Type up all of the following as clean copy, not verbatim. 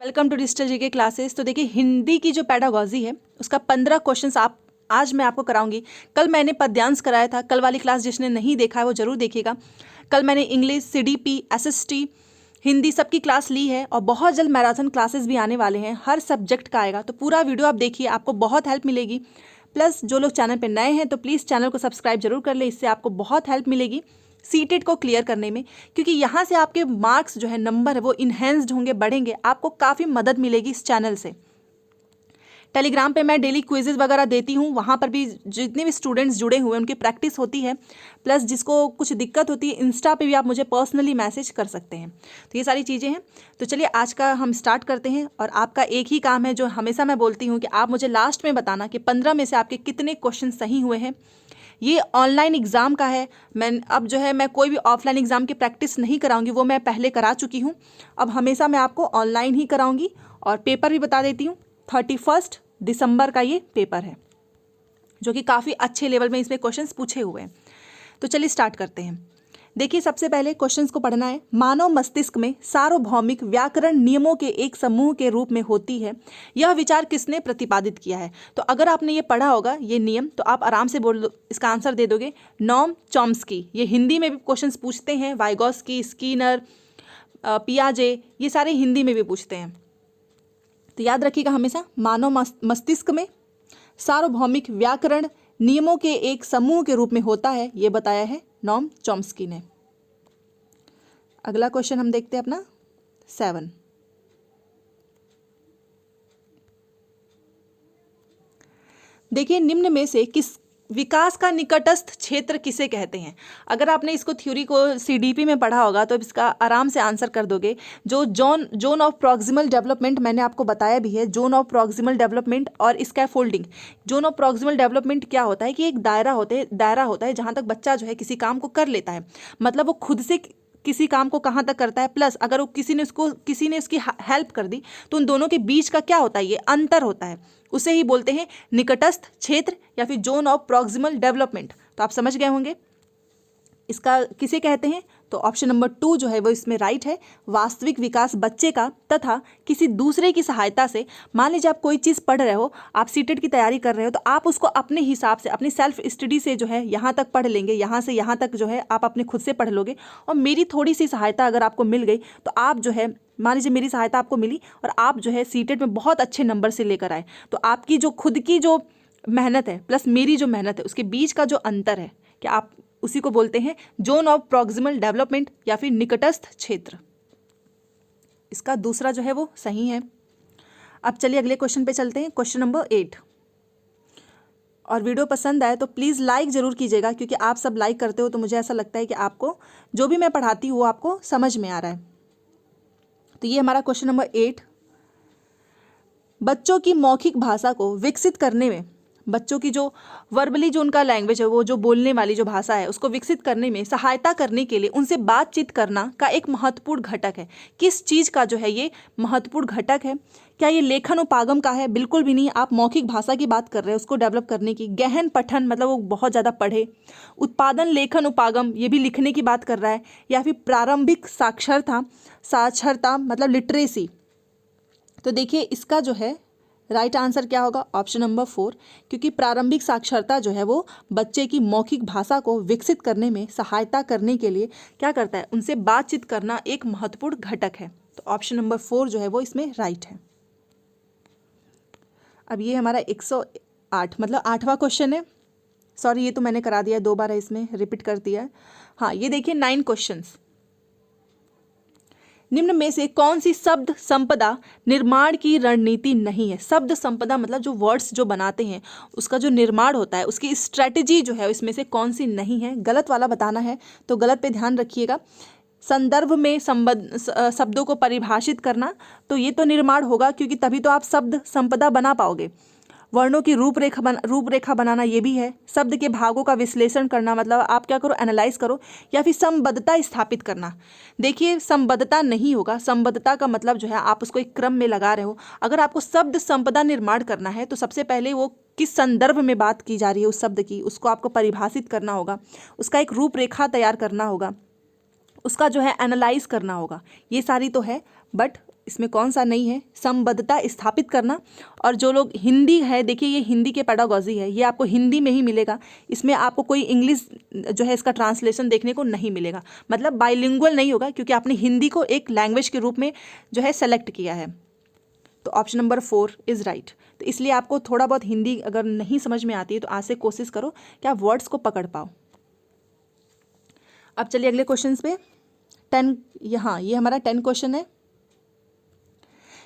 Welcome to digital GK classes. तो देखिए, हिंदी की जो पेडागॉजी है उसका 15 क्वेश्चंस आज मैं आपको कराऊंगी। कल मैंने पद्यांश कराया था, कल वाली क्लास जिसने नहीं देखा है वो जरूर देखिएगा। कल मैंने इंग्लिश, सीडीपी, एसएसटी, हिंदी सबकी क्लास ली है और बहुत जल्द मैराथन क्लासेस भी आने वाले हैं, हर सब्जेक्ट का आएगा। तो पूरा वीडियो आप देखिए, आपको बहुत हेल्प मिलेगी। प्लस जो लोग चैनल पर नए हैं तो प्लीज़ चैनल को सब्सक्राइब जरूर कर ले, इससे आपको बहुत हेल्प मिलेगी सीटेट को क्लियर करने में, क्योंकि यहाँ से आपके मार्क्स जो है, नंबर है वो इन्हेंस्ड होंगे, बढ़ेंगे। आपको काफ़ी मदद मिलेगी इस चैनल से। टेलीग्राम पे मैं डेली क्विजेज वगैरह देती हूँ, वहाँ पर भी जितने भी स्टूडेंट्स जुड़े हुए हैं उनकी प्रैक्टिस होती है। प्लस जिसको कुछ दिक्कत होती है, इंस्टा पे भी आप मुझे पर्सनली मैसेज कर सकते हैं। तो ये सारी चीज़ें हैं। तो चलिए आज का हम स्टार्ट करते हैं। और आपका एक ही काम है जो हमेशा मैं बोलती हूँ कि आप मुझे लास्ट में बताना कि 15 में से आपके कितने क्वेश्चन सही हुए हैं। ये ऑनलाइन एग्ज़ाम का है। मैं कोई भी ऑफलाइन एग्ज़ाम की प्रैक्टिस नहीं कराऊंगी, वो मैं पहले करा चुकी हूँ। अब हमेशा मैं आपको ऑनलाइन ही कराऊंगी। और पेपर भी बता देती हूँ, 31 दिसंबर का ये पेपर है, जो कि काफ़ी अच्छे लेवल में इसमें क्वेश्चंस पूछे हुए हैं। तो चलिए स्टार्ट करते हैं। देखिए, सबसे पहले क्वेश्चंस को पढ़ना है। मानव मस्तिष्क में सार्वभौमिक व्याकरण नियमों के एक समूह के रूप में होती है, यह विचार किसने प्रतिपादित किया है? तो अगर आपने ये पढ़ा होगा ये नियम, तो आप आराम से बोल दो, इसका आंसर दे दोगे, नॉम चॉम्स्की। ये हिंदी में भी क्वेश्चंस पूछते हैं, वाइगोस्की, स्कीनर, पियाजे, ये सारे हिंदी में भी पूछते हैं। तो याद रखिएगा हमेशा, मानव मस्तिष्क में सार्वभौमिक व्याकरण नियमों के एक समूह के रूप में होता है, ये बताया है नॉम चॉम्स्की ने। अगला क्वेश्चन हम देखते हैं अपना 7। देखिए, निम्न में से किस विकास का निकटस्थ क्षेत्र किसे कहते हैं? अगर आपने इसको थ्योरी को सीडीपी में पढ़ा होगा तो इसका आराम से आंसर कर दोगे। जो जोन ऑफ प्रॉक्सिमल डेवलपमेंट मैंने आपको बताया भी है, जोन ऑफ प्रॉक्सिमल डेवलपमेंट और scaffolding. Zone of proximal development क्या होता है कि एक दायरा होता है जहाँ तक बच्चा जो है किसी काम को कर लेता है, मतलब वो खुद से किसी काम को कहाँ तक करता है, प्लस अगर वो किसी ने उसकी हेल्प कर दी तो उन दोनों के बीच का क्या होता है, ये अंतर होता है। उसे ही बोलते हैं निकटस्थ क्षेत्र या फिर जोन ऑफ प्रॉक्सिमल डेवलपमेंट। तो आप समझ गए होंगे इसका किसे कहते हैं। तो ऑप्शन नंबर 2 जो है वो इसमें राइट है। वास्तविक विकास बच्चे का तथा किसी दूसरे की सहायता से, मान लीजिए आप कोई चीज़ पढ़ रहे हो, आप सीटेट की तैयारी कर रहे हो, तो आप उसको अपने हिसाब से, अपनी सेल्फ स्टडी से जो है यहाँ तक पढ़ लेंगे, यहाँ से यहाँ तक जो है आप अपने खुद से पढ़ लोगे। और मेरी थोड़ी सी सहायता अगर आपको मिल गई तो आप जो है, मान लीजिए मेरी सहायता आपको मिली और आप जो है सीटेट में बहुत अच्छे नंबर से लेकर आए, तो आपकी जो खुद की जो मेहनत है प्लस मेरी जो मेहनत है, उसके बीच का जो अंतर है, क्या आप उसी को बोलते हैं जोन ऑफ प्रॉक्सिमल डेवलपमेंट या फिर निकटस्थ क्षेत्र। इसका दूसरा जो है वो सही है। अब चलिए अगले क्वेश्चन पे चलते हैं, क्वेश्चन नंबर 8। और वीडियो पसंद आए तो प्लीज़ लाइक ज़रूर कीजिएगा, क्योंकि आप सब लाइक करते हो तो मुझे ऐसा लगता है कि आपको जो भी मैं पढ़ाती हूँ वो आपको समझ में आ रहा है। तो ये हमारा क्वेश्चन नंबर 8। बच्चों की मौखिक भाषा को विकसित करने में, बच्चों की जो वर्बली जो उनका लैंग्वेज है, वो जो बोलने वाली जो भाषा है, उसको विकसित करने में सहायता करने के लिए उनसे बातचीत करना का एक महत्वपूर्ण घटक है। किस चीज़ का जो है ये महत्वपूर्ण घटक है? क्या ये लेखन उपागम का है? बिल्कुल भी नहीं। आप मौखिक भाषा की बात कर रहे हैं, उसको डेवलप करने की। गहन पठन मतलब वो बहुत ज़्यादा पढ़े। उत्पादन, लेखन, उपागम, ये भी लिखने की बात कर रहा है। या फिर प्रारंभिक साक्षरता मतलब लिटरेसी। तो देखिए इसका जो है राइट आंसर क्या होगा, ऑप्शन नंबर 4, क्योंकि प्रारंभिक साक्षरता जो है वो बच्चे की मौखिक भाषा को विकसित करने में सहायता करने के लिए क्या करता है, उनसे बातचीत करना एक महत्वपूर्ण घटक है। तो ऑप्शन नंबर 4 जो है वो इसमें राइट है। अब ये हमारा 108 मतलब 8वां क्वेश्चन है। सॉरी, ये तो मैंने करा दिया, 2 बार इसमें रिपीट कर दिया है। हाँ, ये देखिए 9 क्वेश्चंस। निम्न में से कौन सी शब्द संपदा निर्माण की रणनीति नहीं है? शब्द संपदा मतलब जो वर्ड्स जो बनाते हैं उसका जो निर्माण होता है, उसकी स्ट्रेटजी जो है इसमें से कौन सी नहीं है? गलत वाला बताना है, तो गलत पे ध्यान रखिएगा। संदर्भ में शब्दों को परिभाषित करना, तो ये तो निर्माण होगा, क्योंकि तभी तो आप शब्द संपदा बना पाओगे। वर्णों की रूपरेखा बनाना ये भी है। शब्द के भागों का विश्लेषण करना मतलब आप क्या करो, एनालाइज करो। या फिर संबद्धता स्थापित करना। देखिए संबद्धता नहीं होगा। संबद्धता का मतलब जो है आप उसको एक क्रम में लगा रहे हो। अगर आपको शब्द संपदा निर्माण करना है तो सबसे पहले वो किस संदर्भ में बात की जा रही है उस शब्द की, उसको आपको परिभाषित करना होगा, उसका एक रूपरेखा तैयार करना होगा, उसका जो है एनालाइज करना होगा। ये सारी तो है, बट इसमें कौन सा नहीं है? संबद्धता स्थापित करना। और जो लोग हिंदी है, देखिए ये हिंदी के पेडागॉजी है, ये आपको हिंदी में ही मिलेगा, इसमें आपको कोई इंग्लिश जो है इसका ट्रांसलेशन देखने को नहीं मिलेगा, मतलब बाइलिंगुअल नहीं होगा, क्योंकि आपने हिंदी को एक लैंग्वेज के रूप में जो है सेलेक्ट किया है। तो ऑप्शन नंबर 4 इज़ राइट। तो इसलिए आपको थोड़ा बहुत हिंदी अगर नहीं समझ में आती है तो आज से कोशिश करो कि आप वर्ड्स को पकड़ पाओ। अब चलिए अगले क्वेश्चन पे। 10, यहाँ ये हमारा 10 क्वेश्चन है।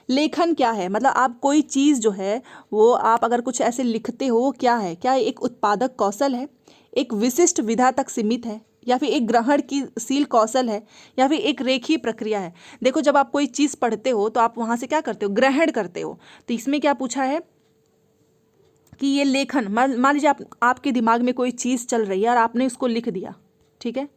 लेखन क्या है? मतलब आप कोई चीज़ जो है वो आप अगर कुछ ऐसे लिखते हो, वो क्या है? क्या एक उत्पादक कौशल है, एक विशिष्ट विधा तक सीमित है, या फिर एक ग्रहणशील कौशल है, या फिर एक रेखीय प्रक्रिया है? देखो, जब आप कोई चीज़ पढ़ते हो तो आप वहाँ से क्या करते हो? ग्रहण करते हो। तो इसमें क्या पूछा है कि ये लेखन, मान लीजिए आपके दिमाग में कोई चीज़ चल रही है और आपने उसको लिख दिया, ठीक है?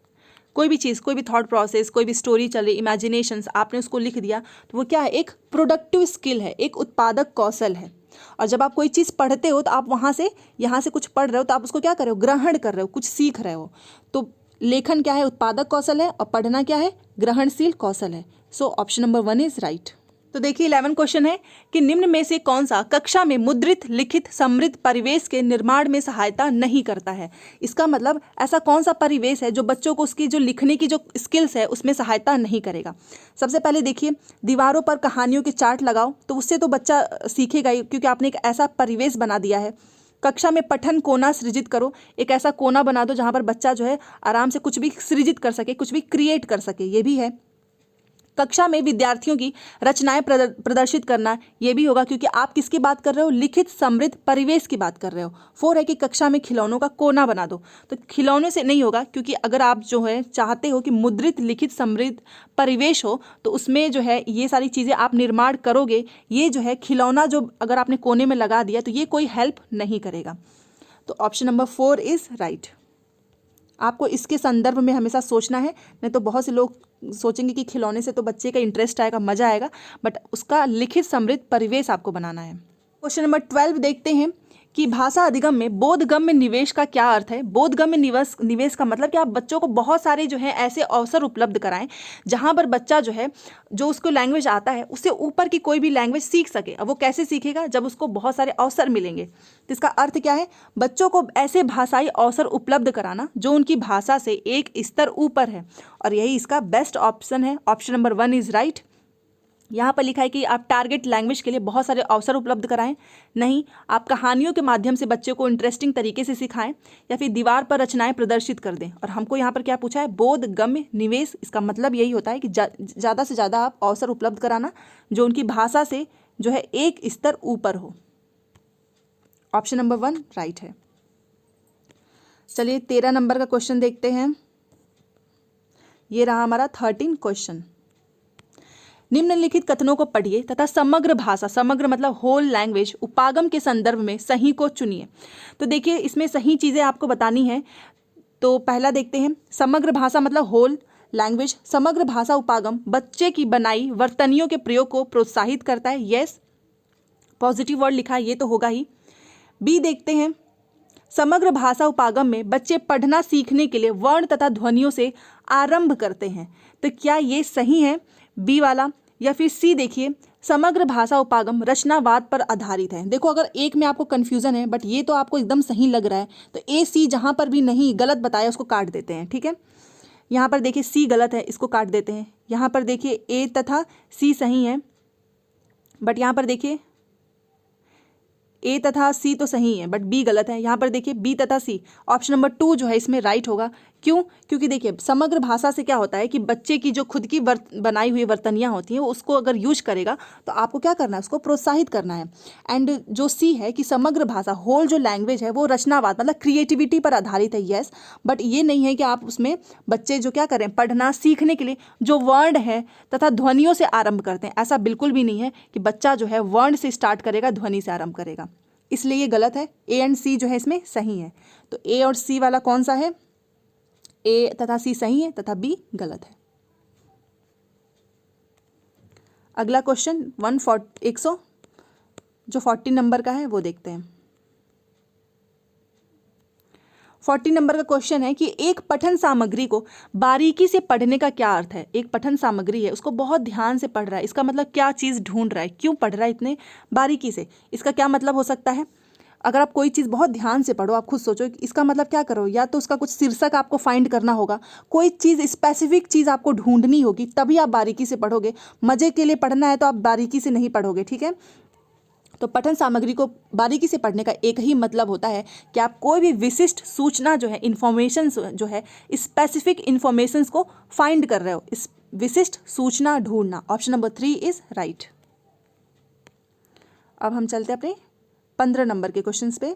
कोई भी चीज़, कोई भी थॉट प्रोसेस, कोई भी स्टोरी चल रही, इमेजिनेशंस, आपने उसको लिख दिया, तो वो क्या है? एक प्रोडक्टिव स्किल है, एक उत्पादक कौशल है। और जब आप कोई चीज़ पढ़ते हो तो आप वहाँ से, यहाँ से कुछ पढ़ रहे हो तो आप उसको क्या कर रहे हो? ग्रहण कर रहे हो, कुछ सीख रहे हो। तो लेखन क्या है? उत्पादक कौशल है, और पढ़ना क्या है? ग्रहणशील कौशल है। So option number 1 is right. तो देखिए 11 क्वेश्चन है कि निम्न में से कौन सा कक्षा में मुद्रित लिखित समृद्ध परिवेश के निर्माण में सहायता नहीं करता है? इसका मतलब ऐसा कौन सा परिवेश है जो बच्चों को उसकी जो लिखने की जो स्किल्स है उसमें सहायता नहीं करेगा? सबसे पहले देखिए, दीवारों पर कहानियों के चार्ट लगाओ, तो उससे तो बच्चा सीखेगा ही, क्योंकि आपने एक ऐसा परिवेश बना दिया है। कक्षा में पठन कोना सृजित करो, एक ऐसा कोना बना दो जहाँ पर बच्चा जो है आराम से कुछ भी सृजित कर सके, कुछ भी क्रिएट कर सके, ये भी है। कक्षा में विद्यार्थियों की रचनाएं प्रदर्शित करना, ये भी होगा, क्योंकि आप किसकी बात कर रहे हो? लिखित समृद्ध परिवेश की बात कर रहे हो। 4 है कि कक्षा में खिलौनों का कोना बना दो, तो खिलौने से नहीं होगा, क्योंकि अगर आप जो है चाहते हो कि मुद्रित लिखित समृद्ध परिवेश हो तो उसमें जो है ये सारी चीज़ें आप निर्माण करोगे, ये जो है खिलौना जो अगर आपने कोने में लगा दिया तो ये कोई हेल्प नहीं करेगा। तो ऑप्शन नंबर 4 इज़ राइट। आपको इसके संदर्भ में हमेशा सोचना है, नहीं तो बहुत से लोग सोचेंगे कि खिलौने से तो बच्चे का इंटरेस्ट आएगा, मजा आएगा, बट उसका लिखित समृद्ध परिवेश आपको बनाना है। क्वेश्चन नंबर 12 देखते हैं कि भाषा अधिगम में बोधगम्य निवेश का क्या अर्थ है? बोधगम्य निवेश का मतलब कि आप बच्चों को बहुत सारे जो है ऐसे अवसर उपलब्ध कराएं जहां पर बच्चा जो है, जो उसको लैंग्वेज आता है उससे ऊपर की कोई भी लैंग्वेज सीख सके। अब वो कैसे सीखेगा? जब उसको बहुत सारे अवसर मिलेंगे। तो इसका अर्थ क्या है? बच्चों को ऐसे भाषाई अवसर उपलब्ध कराना जो उनकी भाषा से एक स्तर ऊपर है, और यही इसका बेस्ट ऑप्शन है। Option number 1 is right. यहाँ पर लिखा है कि आप टारगेट लैंग्वेज के लिए बहुत सारे अवसर उपलब्ध कराएं, नहीं, आप कहानियों के माध्यम से बच्चे को इंटरेस्टिंग तरीके से सिखाएं, या फिर दीवार पर रचनाएं प्रदर्शित कर दें। और हमको यहाँ पर क्या पूछा है? बोधगम्य निवेश। इसका मतलब यही होता है कि ज़्यादा से ज़्यादा आप अवसर उपलब्ध कराना जो उनकी भाषा से जो है एक स्तर ऊपर हो। ऑप्शन नंबर 1 राइट है। चलिए 13 नंबर का क्वेश्चन देखते हैं। ये रहा हमारा 13 क्वेश्चन। निम्नलिखित कथनों को पढ़िए तथा समग्र भाषा, समग्र मतलब होल लैंग्वेज, उपागम के संदर्भ में सही को चुनिए। तो देखिए इसमें सही चीज़ें आपको बतानी है। तो पहला देखते हैं, समग्र भाषा मतलब होल लैंग्वेज। समग्र भाषा उपागम बच्चे की बनाई वर्तनियों के प्रयोग को प्रोत्साहित करता है। यस, पॉजिटिव वर्ड लिखा है, ये तो होगा ही। बी देखते हैं, समग्र भाषा उपागम में बच्चे पढ़ना सीखने के लिए वर्ण तथा ध्वनियों से आरंभ करते हैं। तो क्या ये सही है बी वाला? या फिर सी देखिए, समग्र भाषा उपागम रचनावाद पर आधारित है। देखो अगर एक में आपको कन्फ्यूजन है बट ये तो आपको एकदम सही लग रहा है, तो ए सी जहाँ पर भी नहीं गलत बताया उसको काट देते हैं, ठीक है? यहाँ पर देखिए सी गलत है, इसको काट देते हैं। यहाँ पर देखिए ए तथा सी सही है, बट यहाँ पर देखिए ए तथा सी तो सही है बट बी गलत है। यहाँ पर देखिए बी तथा सी, ऑप्शन नंबर 2 जो है इसमें राइट होगा। क्यों? क्योंकि देखिए समग्र भाषा से क्या होता है कि बच्चे की जो खुद की बनाई हुई वर्तनियाँ होती हैं उसको अगर यूज करेगा तो आपको क्या करना है? उसको प्रोत्साहित करना है। एंड जो सी है कि समग्र भाषा होल जो लैंग्वेज है वो रचनावाद मतलब क्रिएटिविटी पर आधारित है। यस, बट ये नहीं है कि आप उसमें बच्चे जो क्या करें, पढ़ना सीखने के लिए जो वर्ण है तथा ध्वनियों से आरंभ करते हैं, ऐसा बिल्कुल भी नहीं है कि बच्चा जो है वर्ण से स्टार्ट करेगा, ध्वनि से आरंभ करेगा। इसलिए ये गलत है। ए एंड सी जो है इसमें सही है। तो ए और सी वाला कौन सा है? ए तथा सी सही है तथा बी गलत है। अगला क्वेश्चन 100 जो 40 नंबर का है वो देखते हैं। 40 नंबर का क्वेश्चन है कि एक पठन सामग्री को बारीकी से पढ़ने का क्या अर्थ है। एक पठन सामग्री है, उसको बहुत ध्यान से पढ़ रहा है, इसका मतलब क्या चीज़ ढूंढ रहा है, क्यों पढ़ रहा है इतने बारीकी से, इसका क्या मतलब हो सकता है। अगर आप कोई चीज़ बहुत ध्यान से पढ़ो, आप खुद सोचो कि इसका मतलब क्या करो, या तो उसका कुछ शीर्षक आपको फाइंड करना होगा, कोई चीज़ स्पेसिफिक चीज़ आपको ढूंढनी होगी, तभी आप बारीकी से पढ़ोगे। मज़े के लिए पढ़ना है तो आप बारीकी से नहीं पढ़ोगे, ठीक है। तो पठन सामग्री को बारीकी से पढ़ने का एक ही मतलब होता है कि आप कोई भी विशिष्ट सूचना जो है, इंफॉर्मेशन जो है, स्पेसिफिक इंफॉर्मेशंस को फाइंड कर रहे हो, इस विशिष्ट सूचना ढूंढना। Option number 3 is right. अब हम चलते हैं अपने 15 नंबर के क्वेश्चंस पे।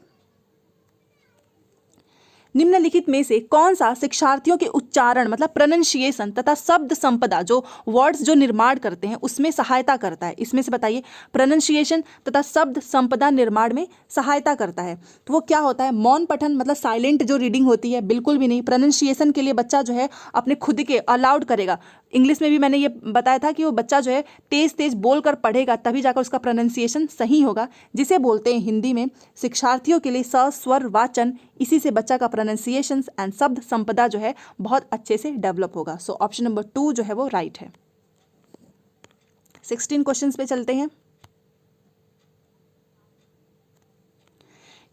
निम्नलिखित में से कौन सा शिक्षार्थियों के उच्चारण मतलब प्रोनंसिएशन तथा शब्द संपदा जो वर्ड्स जो निर्माण करते हैं उसमें सहायता करता है। इसमें से बताइए, प्रोनंसिएशन तथा शब्द संपदा निर्माण में सहायता करता है तो वो क्या होता है। मौन पठन मतलब साइलेंट जो रीडिंग होती है, बिल्कुल भी नहीं। प्रोनंसिएशन के लिए बच्चा जो है अपने खुद के अलाउड करेगा। इंग्लिश में भी मैंने ये बताया था कि वो बच्चा जो है तेज तेज बोल कर पढ़ेगा, तभी जाकर उसका प्रोनंसिएशन सही होगा, जिसे बोलते हैं हिंदी में शिक्षार्थियों के लिए सस्वर वाचन। इसी से बच्चा का प्रोनंसिएशन एंड शब्द संपदा जो है बहुत अच्छे से डेवलप होगा। सो ऑप्शन नंबर 2 जो है वो राइट है। 16 क्वेश्चंस पे चलते हैं।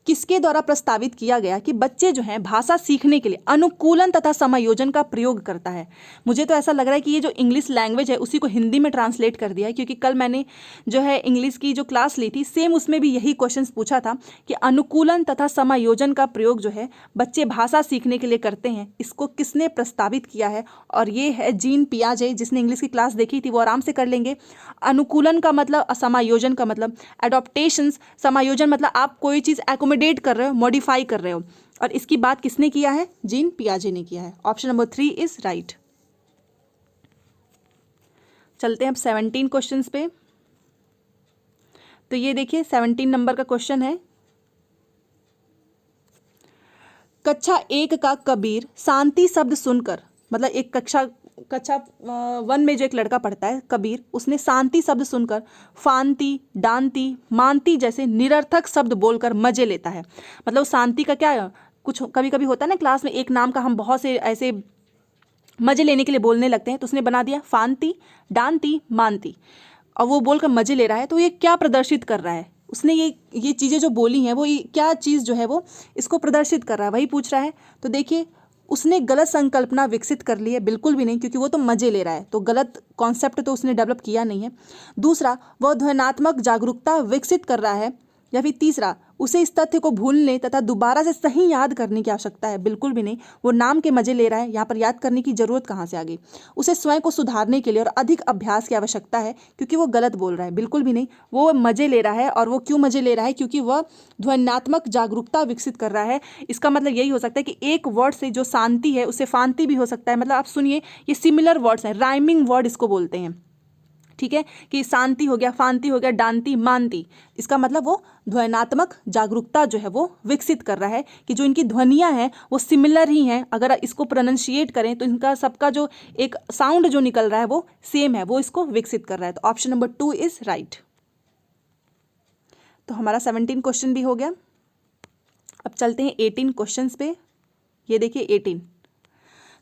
किसके द्वारा प्रस्तावित किया गया कि बच्चे जो हैं भाषा सीखने के लिए अनुकूलन तथा समायोजन का प्रयोग करता है। मुझे तो ऐसा लग रहा है कि ये जो इंग्लिश लैंग्वेज है उसी को हिंदी में ट्रांसलेट कर दिया है, क्योंकि कल मैंने जो है इंग्लिश की जो क्लास ली थी सेम उसमें भी यही क्वेश्चंस पूछा था कि अनुकूलन तथा समायोजन का प्रयोग जो है बच्चे भाषा सीखने के लिए करते हैं। इसको किसने प्रस्तावित किया है, और ये है जीन पियाजे। जिसने इंग्लिश की क्लास देखी थी वो आराम से कर लेंगे। अनुकूलन का मतलब, समायोजन का मतलब एडॉप्टेशंस, समायोजन मतलब आप कोई चीज़ एकोमोडेट कर रहे हो, मॉडिफाई कर रहे हो, और इसकी बात किसने किया है, जीन पियाजे ने किया है। Option number 3 is right. चलते हैं अब 17 क्वेश्चंस पे। तो ये देखिए 17 नंबर का क्वेश्चन है, कक्षा 1 का कबीर शांति शब्द सुनकर, मतलब एक कक्षा 1 में जो एक लड़का पढ़ता है कबीर, उसने शांति शब्द सुनकर फांति, डांति, मानती जैसे निरर्थक शब्द बोलकर मजे लेता है। मतलब शांति का क्या, कुछ कभी कभी होता है ना क्लास में एक नाम का हम बहुत से ऐसे मजे लेने के लिए बोलने लगते हैं, तो उसने बना दिया फांति, डांति, मानती, और वो बोलकर मजे ले रहा है। तो ये क्या प्रदर्शित कर रहा है, उसने ये चीज़ें जो बोली हैं वो क्या चीज़ जो है वो इसको प्रदर्शित कर रहा है, वही पूछ रहा है। तो देखिए उसने गलत संकल्पना विकसित कर ली है, बिल्कुल भी नहीं, क्योंकि वो तो मजे ले रहा है, तो गलत कॉन्सेप्ट तो उसने डेवलप किया नहीं है। दूसरा, वह ध्वन्यात्मक जागरूकता विकसित कर रहा है। या फिर तीसरा, उसे इस तथ्य को भूलने तथा दोबारा से सही याद करने की आवश्यकता है, बिल्कुल भी नहीं, वो नाम के मजे ले रहा है, यहाँ पर याद करने की जरूरत कहाँ से आ गई। उसे स्वयं को सुधारने के लिए और अधिक अभ्यास की आवश्यकता है, क्योंकि वो गलत बोल रहा है, बिल्कुल भी नहीं, वो मजे ले रहा है। और वो क्यों मजे ले रहा है, क्योंकि वह ध्वन्यात्मक जागरूकता विकसित कर रहा है। इसका मतलब यही हो सकता है कि एक वर्ड से जो शांति है उससे फांति भी हो सकता है। मतलब आप सुनिए, ये सिमिलर वर्ड्स हैं, राइमिंग वर्ड इसको बोलते हैं, ठीक है, कि शांति हो गया, फांति हो गया, डांति, मानती। इसका मतलब वो ध्वन्यात्मक जागरूकता जो है वो विकसित कर रहा है कि जो इनकी ध्वनियां हैं वो सिमिलर ही हैं। अगर इसको प्रोनाउंशिएट करें तो इनका सबका जो एक साउंड जो निकल रहा है वो सेम है, वो इसको विकसित कर रहा है। तो ऑप्शन नंबर 2 इज राइट। तो हमारा 17 क्वेश्चन भी हो गया। अब चलते हैं 18 क्वेश्चन पे। ये देखिए 18,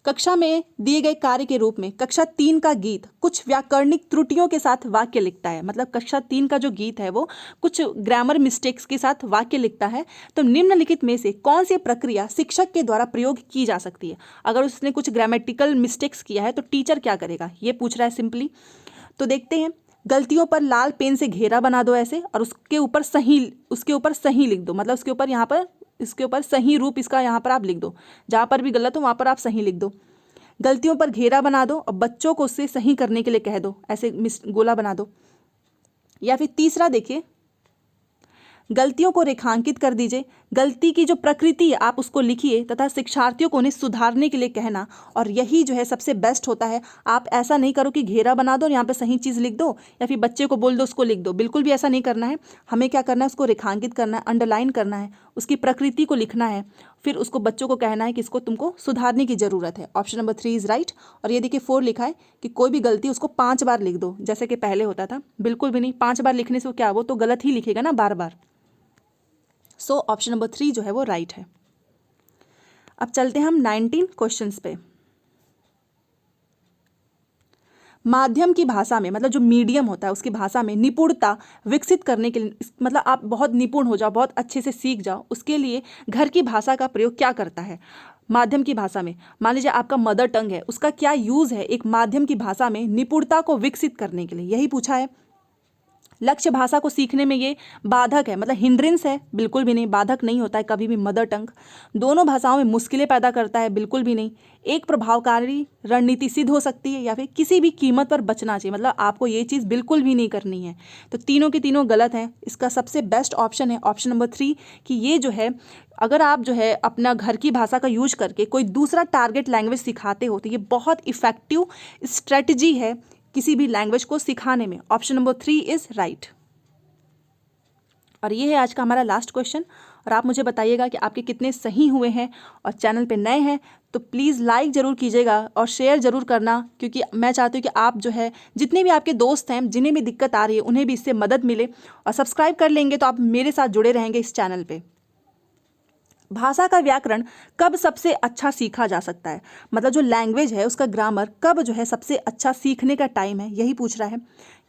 कक्षा में दिए गए कार्य के रूप में कक्षा 3 का गीत कुछ व्याकरणिक त्रुटियों के साथ वाक्य लिखता है। मतलब कक्षा 3 का जो गीत है वो कुछ ग्रामर मिस्टेक्स के साथ वाक्य लिखता है। तो निम्नलिखित में से कौन सी प्रक्रिया शिक्षक के द्वारा प्रयोग की जा सकती है। अगर उसने कुछ ग्रामेटिकल मिस्टेक्स किया है तो टीचर क्या करेगा, ये पूछ रहा है सिंपली। तो देखते हैं, गलतियों पर लाल पेन से घेरा बना दो ऐसे, और उसके ऊपर सही लिख दो। मतलब उसके ऊपर यहाँ पर इसके ऊपर सही रूप इसका यहाँ पर आप लिख दो, जहाँ पर भी गलत हो वहाँ पर आप सही लिख दो। गलतियों पर घेरा बना दो और बच्चों को उससे सही करने के लिए कह दो, ऐसे गोला बना दो। या फिर तीसरा देखिए, गलतियों को रेखांकित कर दीजिए, गलती की जो प्रकृति है आप उसको लिखिए तथा शिक्षार्थियों को उन्हें सुधारने के लिए कहना। और यही जो है सबसे बेस्ट होता है। आप ऐसा नहीं करो कि घेरा बना दो और यहाँ पे सही चीज़ लिख दो, या फिर बच्चे को बोल दो उसको लिख दो, बिल्कुल भी ऐसा नहीं करना है। हमें क्या करना है, उसको रेखांकित करना है, अंडरलाइन करना है, उसकी प्रकृति को लिखना है, फिर उसको बच्चों को कहना है कि इसको तुमको सुधारने की ज़रूरत है। Option number 3 is right. और ये देखिए 4 लिखा है कि कोई भी गलती उसको 5 बार लिख दो, जैसे कि पहले होता था, बिल्कुल भी नहीं। 5 बार लिखने से वो क्या, वो तो गलत ही लिखेगा ना बार बार। सो ऑप्शन नंबर 3 जो है वो राइट है। अब चलते हैं हम 19 क्वेश्चंस पे। माध्यम की भाषा में, मतलब जो मीडियम होता है उसकी भाषा में निपुणता विकसित करने के लिए, मतलब आप बहुत निपुण हो जाओ, बहुत अच्छे से सीख जाओ, उसके लिए घर की भाषा का प्रयोग क्या करता है। माध्यम की भाषा में मान लीजिए आपका मदर टंग है, उसका क्या यूज़ है एक माध्यम की भाषा में निपुणता को विकसित करने के लिए, यही पूछा है। लक्ष्य भाषा को सीखने में ये बाधक है, मतलब हिंड्रेंस है, बिल्कुल भी नहीं, बाधक नहीं होता है कभी भी मदर टंग। दोनों भाषाओं में मुश्किलें पैदा करता है, बिल्कुल भी नहीं। एक प्रभावकारी रणनीति सिद्ध हो सकती है, या फिर किसी भी कीमत पर बचना चाहिए, मतलब आपको ये चीज़ बिल्कुल भी नहीं करनी है। तो तीनों की तीनों गलत हैं। इसका सबसे बेस्ट ऑप्शन है ऑप्शन नंबर 3 कि ये जो है, अगर आप जो है अपना घर की भाषा का यूज करके कोई दूसरा टारगेट लैंग्वेज सिखाते हो तो ये बहुत इफेक्टिव स्ट्रेटजी है किसी भी लैंग्वेज को सिखाने में। Option number 3 is right. और ये है आज का हमारा लास्ट क्वेश्चन, और आप मुझे बताइएगा कि आपके कितने सही हुए हैं। और चैनल पे नए हैं तो प्लीज़ लाइक ज़रूर कीजिएगा और शेयर ज़रूर करना, क्योंकि मैं चाहती हूँ कि आप जो है जितने भी आपके दोस्त हैं जिन्हें भी दिक्कत आ रही है उन्हें भी इससे मदद मिले। और सब्सक्राइब कर लेंगे तो आप मेरे साथ जुड़े रहेंगे इस चैनल पर। भाषा का व्याकरण कब सबसे अच्छा सीखा जा सकता है, मतलब जो लैंग्वेज है उसका ग्रामर कब जो है सबसे अच्छा सीखने का टाइम है, यही पूछ रहा है।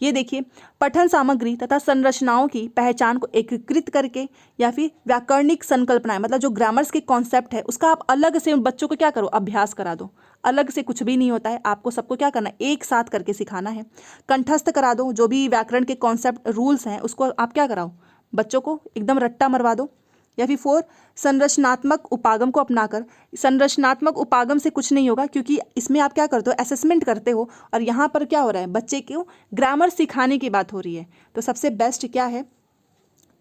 ये देखिए, पठन सामग्री तथा संरचनाओं की पहचान को एकीकृत करके, या फिर व्याकरणिक संकल्पनाएं, मतलब जो ग्रामर्स के कॉन्सेप्ट है उसका आप अलग से उन बच्चों को क्या करो, अभ्यास करा दो। अलग से कुछ भी नहीं होता है, आपको सबको क्या करना है, एक साथ करके सिखाना है। कंठस्थ करा दो, जो भी व्याकरण के कॉन्सेप्ट रूल्स हैं उसको आप क्या कराओ, बच्चों को एकदम रट्टा मरवा दो। या फिर 4 संरचनात्मक उपागम को अपनाकर। संरचनात्मक उपागम से कुछ नहीं होगा, क्योंकि इसमें आप क्या करते हो, असेसमेंट करते हो, और यहाँ पर क्या हो रहा है, बच्चे को ग्रामर सिखाने की बात हो रही है। तो सबसे बेस्ट क्या है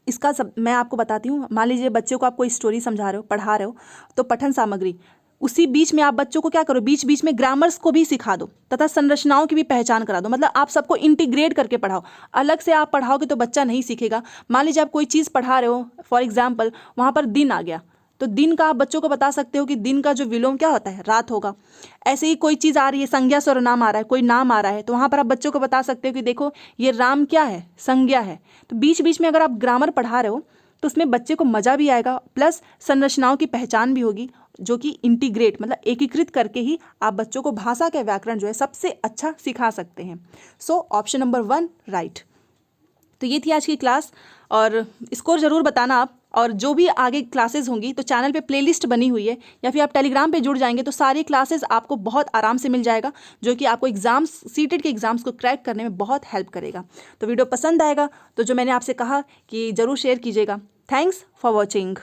इसका मैं आपको बताती हूँ। मान लीजिए बच्चों को आप कोई स्टोरी समझा रहे हो, पढ़ा रहे हो, तो पठन सामग्री उसी बीच में आप बच्चों को क्या करो, बीच बीच में ग्रामर्स को भी सिखा दो तथा संरचनाओं की भी पहचान करा दो। मतलब आप सबको इंटीग्रेट करके पढ़ाओ। अलग से आप पढ़ाओगे तो बच्चा नहीं सीखेगा। मान लीजिए आप कोई चीज़ पढ़ा रहे हो, फॉर एग्जाम्पल वहाँ पर दिन आ गया, तो दिन का आप बच्चों को बता सकते हो कि दिन का जो विलोम क्या होता है, रात होगा। ऐसे ही कोई चीज़ आ रही है, संज्ञा सर्वनाम आ रहा है, कोई नाम आ रहा है, तो वहाँ पर आप बच्चों को बता सकते हो कि देखो ये राम क्या है, संज्ञा है। तो बीच बीच में अगर आप ग्रामर पढ़ा रहे हो तो उसमें बच्चे को मज़ा भी आएगा, प्लस संरचनाओं की पहचान भी होगी, जो कि इंटीग्रेट मतलब एकीकृत करके ही आप बच्चों को भाषा के व्याकरण जो है सबसे अच्छा सिखा सकते हैं। So option number 1 right. तो ये थी आज की क्लास, और स्कोर ज़रूर बताना आप। और जो भी आगे क्लासेस होंगी तो चैनल पे प्लेलिस्ट बनी हुई है, या फिर आप टेलीग्राम पे जुड़ जाएंगे तो सारी क्लासेस आपको बहुत आराम से मिल जाएगा, जो कि आपको एग्जाम्स, सीटेट के एग्जाम्स को क्रैक करने में बहुत हेल्प करेगा। तो वीडियो पसंद आएगा तो जो मैंने आपसे कहा कि ज़रूर शेयर कीजिएगा। Thanks for watching.